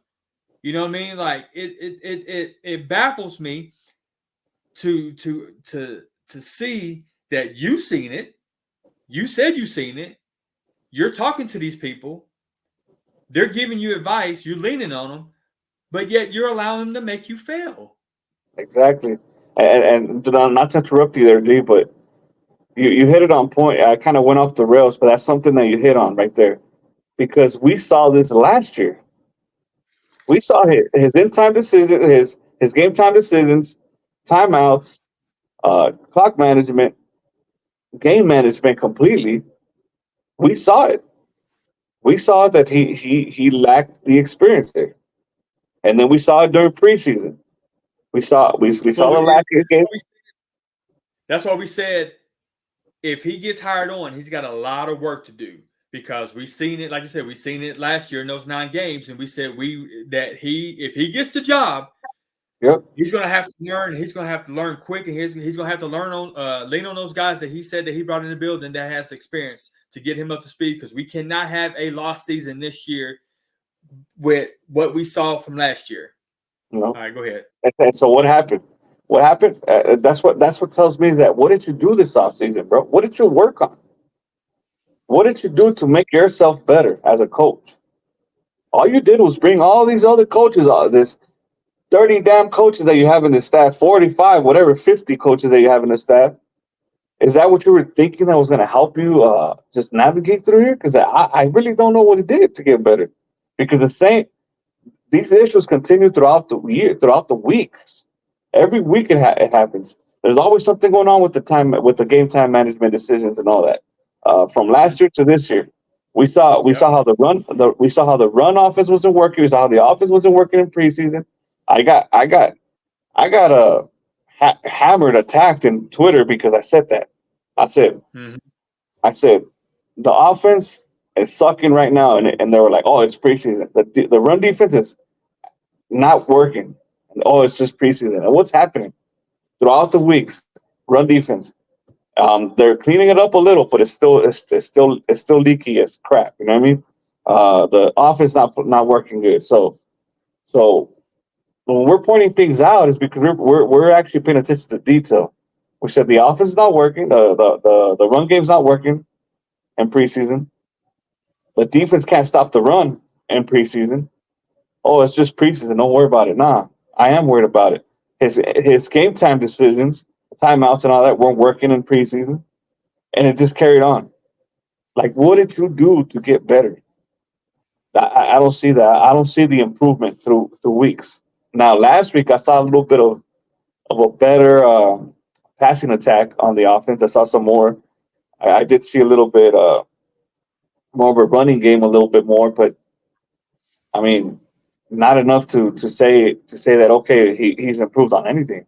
A: You know what I mean? Like it baffles me to see that you seen it. You said you seen it. You're talking to these people. They're giving you advice. You're leaning on them, but yet you're allowing them to make you fail.
B: Exactly. And not to interrupt you there, D, but you hit it on point. I kind of went off the rails, but that's something that you hit on right there because we saw this last year. We saw his in time decision, his game time decisions, timeouts, clock management, game management completely. We saw it. We saw that he lacked the experience there, and then we saw it during preseason. We
A: Well,
B: saw the lack of game.
A: that's why we said if he gets hired on, he's got a lot of work to do because we seen it. Like I said, we seen it last year in those 9 games, and we said if he gets the job,
B: Yep.
A: he's going to have to learn. He's going to have to learn quick, and he's going to have to lean on those guys that he said that he brought in the building that has experience to get him up to speed. Because we cannot have a lost season this year with what we saw from last year.
B: You know?
A: All right, go ahead.
B: And so what happened? What happened? That's what tells me that. What did you do this offseason, bro? What did you work on? What did you do to make yourself better as a coach? All you did was bring all these other coaches, this 30 damn coaches that you have in the staff, 45, whatever, 50 coaches that you have in the staff. Is that what you were thinking that was going to help you just navigate through here? Because I really don't know what it did to get better. Because these issues continue throughout the year, throughout the weeks. Every week it happens. There's always something going on with the game time management decisions and all that. From last year to this year, we saw how the run offense wasn't working. We saw how the offense wasn't working in preseason. I got hammered, attacked in Twitter because I said that. I said the offense is sucking right now, and they were like, "Oh, it's preseason. The run defense is not working. And, oh, it's just preseason." And what's happening throughout the weeks? Run defense. They're cleaning it up a little, but it's still leaky as crap. You know what I mean? The offense not working good. So when we're pointing things out, is because we're actually paying attention to detail. We said the offense is not working. The run game's not working in preseason. The defense can't stop the run in preseason. Oh, it's just preseason. Don't worry about it. Nah, I am worried about it. His game time decisions, timeouts, and all that weren't working in preseason, and it just carried on. Like, what did you do to get better? I don't see that. I don't see the improvement through weeks. Now, last week I saw a little bit of a better passing attack on the offense. I saw some more. I did see a little bit more of a running game, a little bit more, but I mean, not enough to say that okay, he's improved on anything.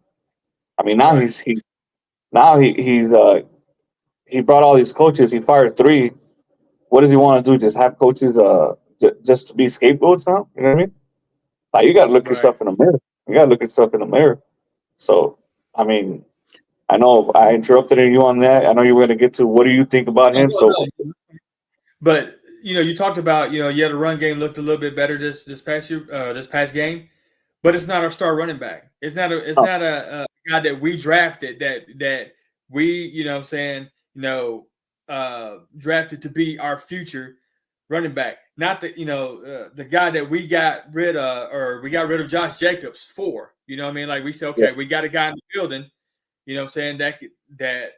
B: I mean, now
A: Right.
B: he brought all these coaches. He fired 3. What does he want to do? Just have coaches just to be scapegoats now? You know what I mean? Like, you got to look
A: Right.
B: yourself in the mirror. You got to look yourself in the mirror. So, I mean, I know I interrupted you on that. I know you were going to get to what do you think about him. So,
A: But you talked about the run game looked a little bit better this past year, this past game, but it's not our star running back. It's not a guy that we drafted that we drafted to be our future running back. Not that the guy that we got rid of Josh Jacobs for. You know what I mean? Like we said, okay, we got a guy in the building. You know what I'm saying that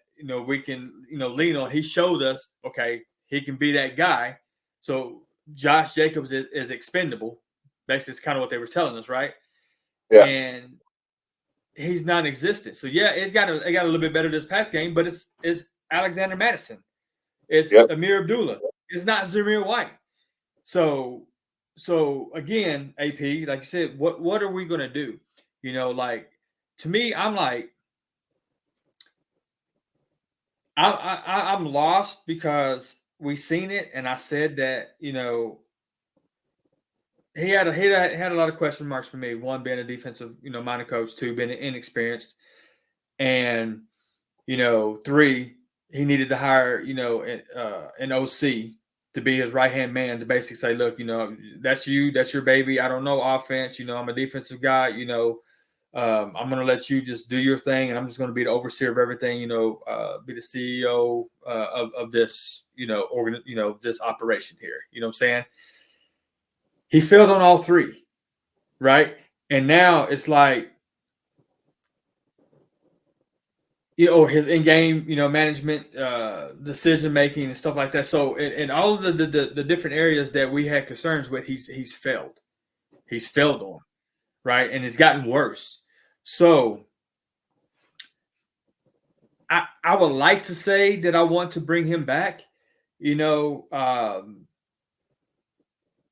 A: we can lean on. He showed us okay. He can be that guy. So Josh Jacobs is expendable. Basically, it's kind of what they were telling us, right?
B: yeah.
A: And he's non-existent. So yeah, it got a little bit better this past game, but it's Alexander Madison. It's Amir Abdullah. It's not Zamir White. So again, AP, like you said, what are we gonna do? Like to me, I'm like I'm lost because we seen it, and I said that he had a lot of question marks for me. One being a defensive minded coach, 2 being inexperienced, and 3 he needed to hire an OC to be his right-hand man to basically say, look, that's you, that's your baby. I don't know offense. I'm a defensive guy. I'm going to let you just do your thing, and I'm just going to be the overseer of everything, be the CEO of this, this operation here. You know what I'm saying? He failed on all three, right? And now it's like, his in-game, management, decision-making and stuff like that. So in all of the different areas that we had concerns with, he's failed. He's failed on, right? And it's gotten worse. So I would like to say that I want to bring him back,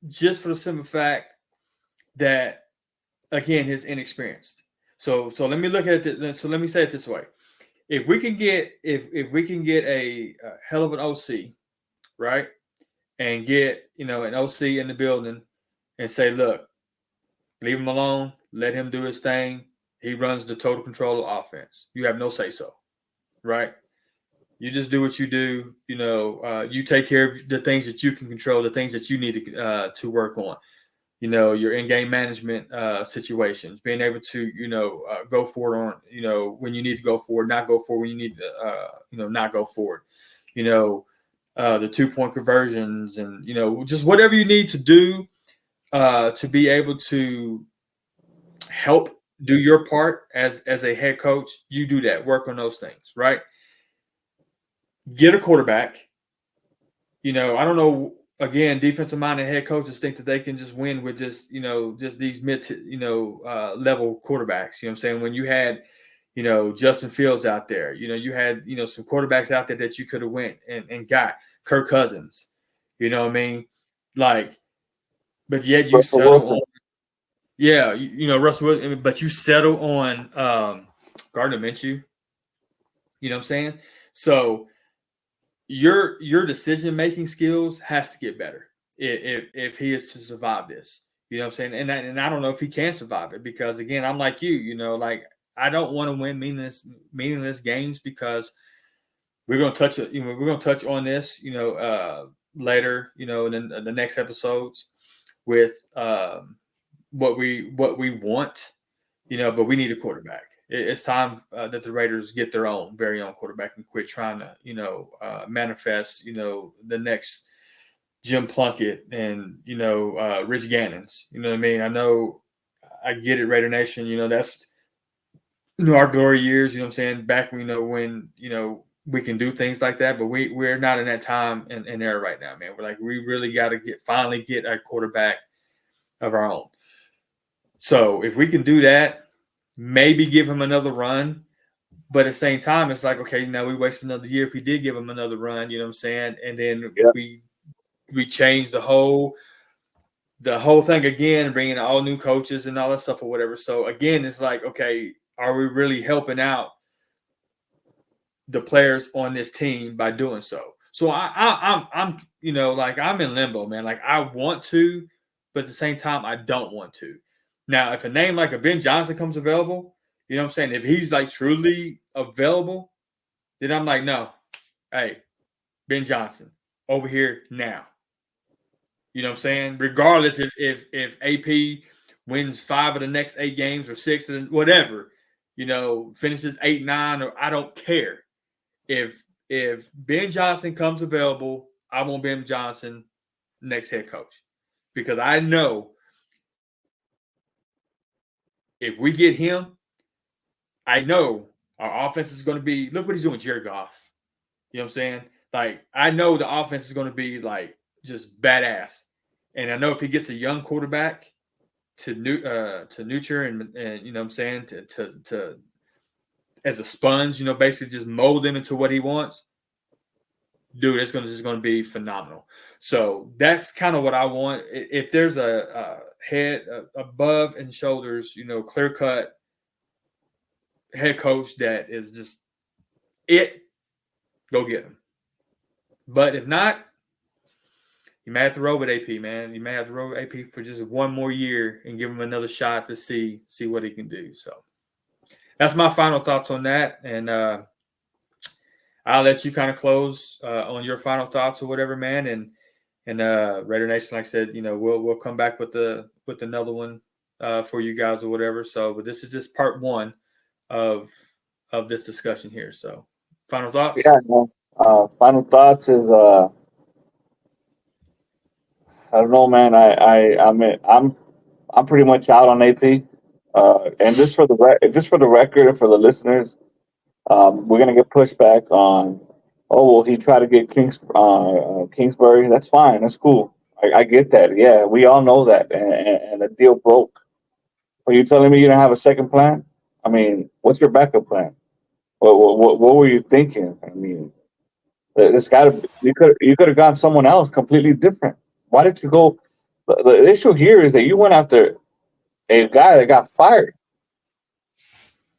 A: just for the simple fact that, again, his inexperienced. So let me look at it. So let me say it this way. If we can get a hell of an OC, right, and get an OC in the building and say, look, leave him alone, let him do his thing. He runs the total control of offense. You have no say so, right? You just do what you do. You take care of the things that you can control, the things that you need to work on. Your in-game management situations, being able to, go forward on, when you need to go forward, not go forward when you need to, not go forward. The 2-point conversions and, just whatever you need to do to be able to help do your part as a head coach. You do that, work on those things, right? Get a quarterback. I don't know. Again, defensive-minded head coaches think that they can just win with just these mid, level quarterbacks. You know what I'm saying? When you had, Justin Fields out there, you had, some quarterbacks out there that you could have went and got. Kirk Cousins, you know what I mean? Like, but yet you settle on, Russell Wilson, but you settle on Gardner Minshew. You know what I'm saying? So your decision-making skills has to get better if he is to survive this. You know what I'm saying? And I don't know if he can survive it because, again, I'm like you, like I don't want to win meaningless games because we're going to touch it. We're going to touch on this, later, in the next episodes with what we want, but we need a quarterback. It's time that the Raiders get their very own quarterback and quit trying to, manifest, the next Jim Plunkett and, Rich Gannons. You know what I mean? I know I get it, Raider Nation. That's, our glory years, you know what I'm saying? Back when, we can do things like that, but we're not in that time and era right now, man. We're like, we really got to finally get a quarterback of our own. So if we can do that, maybe give him another run, but at the same time, it's like, okay, now we waste another year if we did give him another run, you know what I'm saying? And then we change the whole thing again, bringing in all new coaches and all that stuff or whatever. So again, it's like, okay, are we really helping out the players on this team by doing so? So I'm I'm in limbo, man. Like I want to, but at the same time, I don't want to. Now, if a name like a Ben Johnson comes available, you know what I'm saying? If he's like truly available, then I'm like, no, hey, Ben Johnson over here now. You know what I'm saying? Regardless if AP wins 5 of the next 8 games or 6 and whatever, finishes 8-9, or I don't care. If Ben Johnson comes available, I want Ben Johnson next head coach because I know if we get him, I know our offense is going to be. Look what he's doing, Jared Goff. You know what I'm saying? Like I know the offense is going to be like just badass, and I know if he gets a young quarterback to nurture and you know what I'm saying to as a sponge, basically just mold him into what he wants. Dude, it's just going to be phenomenal. So that's kind of what I want. If there's a head above and shoulders, clear cut head coach that is just it, go get him. But if not, you may have to roll with AP, man. You may have to roll with AP for just one more year and give him another shot to see what he can do. So that's my final thoughts on that. And I'll let you kind of close on your final thoughts or whatever, man. And And Raider Nation, like I said, we'll come back with another one for you guys or whatever. So, but this is just part one of this discussion here. So, final thoughts?
B: Yeah. No. Final thoughts is I don't know, man. I'm pretty much out on AP. And just for the record and for the listeners, we're gonna get pushback on. Oh well, he tried to get Kingsbury. That's fine. That's cool. I get that. Yeah, we all know that, and the deal broke. Are you telling me you don't have a second plan? I mean, what's your backup plan? What were you thinking? I mean, this got to you could have gone someone else completely different. Why did you go? The issue here is that you went after a guy that got fired,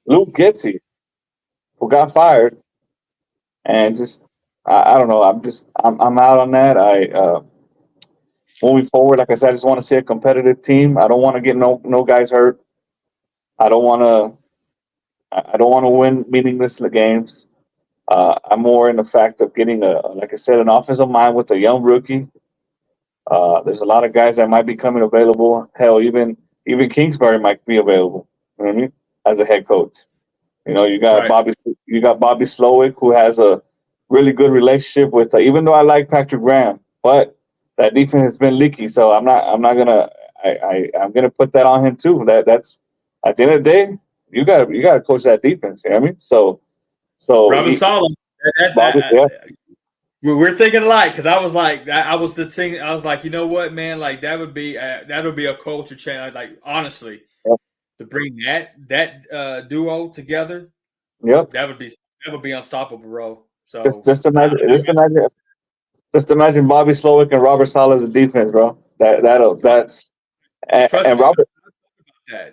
B: Luke Getzey, who got fired, and just I don't know. I'm out on that. Moving forward, like I said, I just want to see a competitive team. I don't want to get no guys hurt. I don't want to. I don't want to win meaningless games. I'm more in the fact of getting like I said, an offensive mind with a young rookie. There's a lot of guys that might be coming available. Hell, even Kingsbury might be available. You know what I mean? As a head coach, you got
A: Right.
B: Bobby Slowick, who has a really good relationship with. Even though I like Patrick Graham, but that defense has been leaky. So I'm not gonna. I'm gonna put that on him too. That's at the end of the day, you gotta coach that defense. You know what I mean? So
A: Robert Solomon. That's
B: Bobby, yeah,
A: we're thinking alike because I was like, I was the thing. I was like, you know what, man? Like that would be a culture change. Like honestly,
B: yeah,
A: to bring that duo together,
B: yep.
A: that would be unstoppable, bro.
B: Just
A: So
B: just imagine, just imagine, just imagine Bobby Slowick and Robert Sala as a defense, bro. That's
A: trust
B: and
A: me,
B: Robert.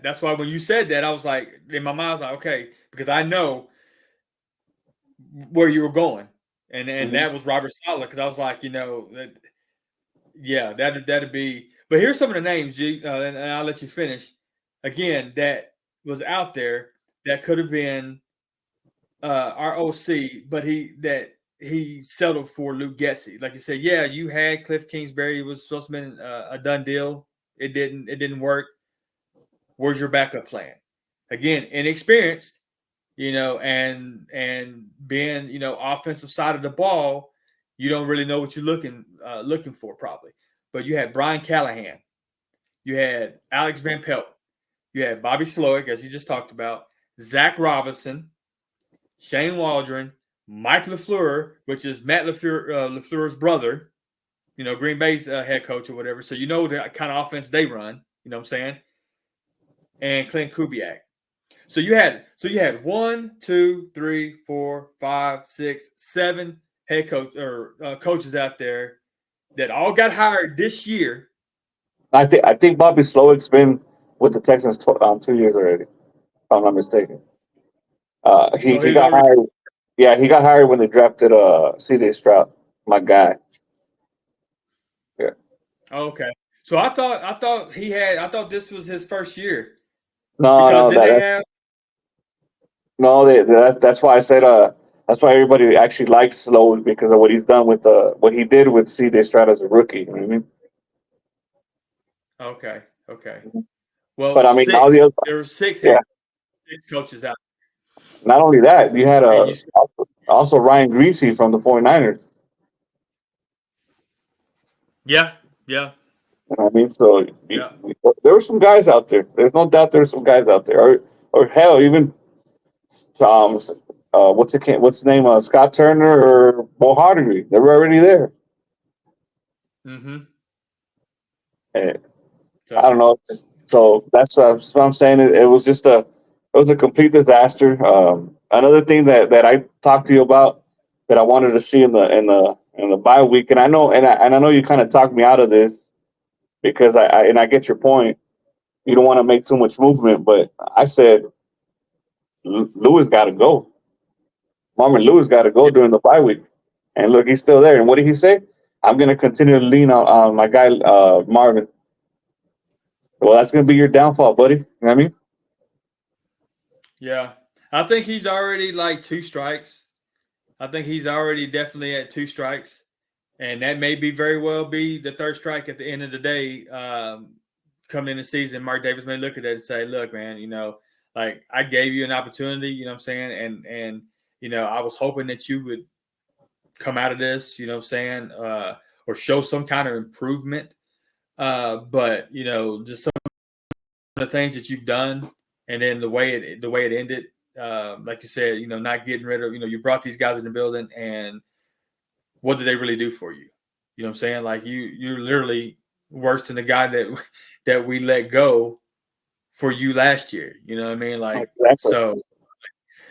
A: that's why when you said that, I was like, in my mind, I was like, okay, because I know where you were going, and
B: Mhm.
A: that was Robert Sala. Because I was like, yeah, that'd be. But here's some of the names, G, and I'll let you finish. Again, that was out there that could have been our OC, but he settled for Luke Getzey. Like you said, yeah, you had Cliff Kingsbury. It was supposed to have been a done deal. It didn't work. Where's your backup plan? Again, inexperienced, and being offensive side of the ball, you don't really know what you're looking for probably. But you had Brian Callahan, you had Alex Van Pelt, you had Bobby Slowick, as you just talked about, Zach Robinson, Shane Waldron, Mike LaFleur, which is Matt LaFleur's brother, Green Bay's head coach or whatever. So you know the kind of offense they run. You know what I'm saying? And Clint Kubiak. So you had 1, 2, 3, 4, 5, 6, 7 head coach or coaches out there that all got hired this year.
B: I think Bobby Slowick's been with the Texans 2 years already, if I'm not mistaken. He
A: So
B: he
A: he's
B: got
A: already
B: hired. Yeah, he got hired when they drafted C.J. Stroud, my guy. Yeah.
A: okay. So I thought this was his first year
B: No,
A: because
B: no,
A: didn't
B: that,
A: they
B: that
A: have
B: no, that's why I said that's why everybody actually likes Slowick because of what he's done with what he did with C.J. Stroud as a rookie. You know what I mean?
A: okay.
B: But
A: Well,
B: I mean, all the
A: six.
B: other,
A: There were
B: yeah.
A: six coaches out,
B: Not only that, you had
A: and you said,
B: also Ryan Greasy from the 49ers.
A: yeah, yeah,
B: You know what I mean? So
A: yeah.
B: there were some guys out there. There's no doubt there were some guys out there, or hell, even what's his name? Scott Turner or Bo Hardery. They were already there.
A: Mm-hmm.
B: And I
A: So
B: don't know. So that's what I'm saying. It was a complete disaster. Another thing that I talked to you about that I wanted to see in the bye week, and I know you kind of talked me out of this because I get your point. You don't want to make too much movement, but I said Lewis got to go. Marvin Lewis got to go
A: yeah,
B: during the bye week, and look, he's still there. And what did he say? I'm going to continue to lean on my guy Marvin. Well, that's going to be your downfall, buddy. You know what I mean?
A: yeah. I think he's already like two strikes. I think he's already definitely at two strikes. And that may be very well be the third strike at the end of the day. Coming in the season, Mark Davis may look at that and say, look, man, like I gave you an opportunity, you know what I'm saying? And I was hoping that you would come out of this, you know what I'm saying, or show some kind of improvement. But just some of the things that you've done, and then the way it ended, like you said, not getting rid of, you brought these guys in the building, and what did they really do for you? You know what I'm saying? Like you're literally worse than the guy that we let go for you last year. You know what I mean? Like, exactly.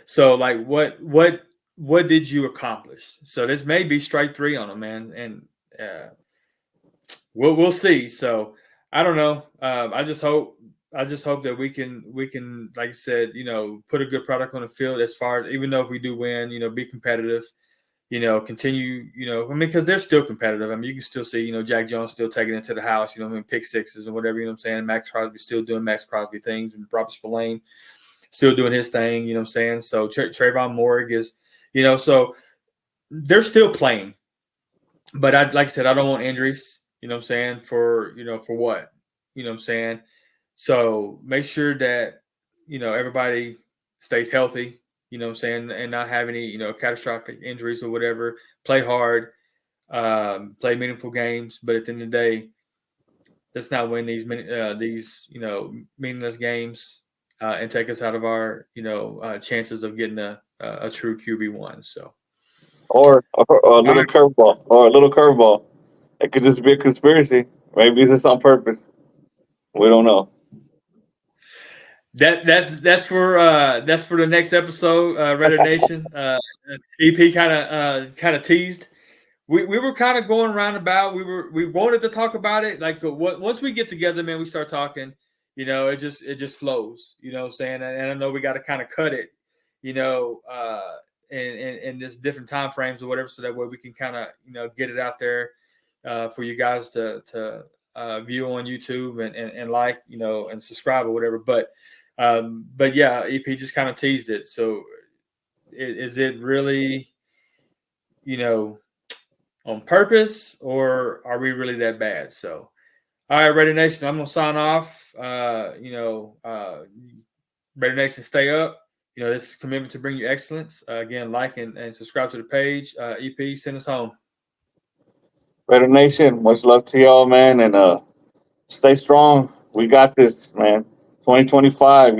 A: So like what did you accomplish? So this may be strike 3 on him, man. And we'll see. So I don't know. I just hope that we can, like I said, put a good product on the field as far as, even though if we do win, be competitive. Continue, because they're still competitive. I mean, you can still see, Jack Jones still taking it to the house, pick sixes and whatever, I'm saying. Max Crosby still doing Max Crosby things, and Robert Spillane still doing his thing, I'm saying. So Trayvon Morrig is, so they're still playing. But like I said, I don't want injuries, I'm saying, for what, I'm saying. So make sure that, everybody stays healthy. You know what I'm saying, and not have any, catastrophic injuries or whatever. Play hard, play meaningful games, but at the end of the day, let's not win these meaningless games and take us out of our, chances of getting a true QB1. So,
B: or a little curveball, It could just be a conspiracy. Maybe it's on purpose. We don't know.
A: That's for the next episode, Raider Nation. EP kind of teased. We were kind of going around about. We wanted to talk about it. Like once we get together, man, we start talking. It just flows. You know what I'm saying? And I know we got to kind of cut it. In this different time frames or whatever, so that way we can kind of get it out there for you guys to view on YouTube and like and subscribe or whatever. But yeah, EP just kind of teased it. So is it really, on purpose, or are we really that bad? So, all right, Raider Nation, I'm going to sign off. Raider Nation, stay up. This is a commitment to bring you excellence. Again, like and subscribe to the page. EP, send us home.
B: Raider Nation, much love to y'all, man, and stay strong. We got this, man. 2025,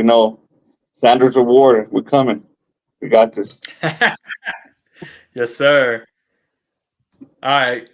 B: Sanders Award, we're coming. We got this.
A: Yes, sir. All right.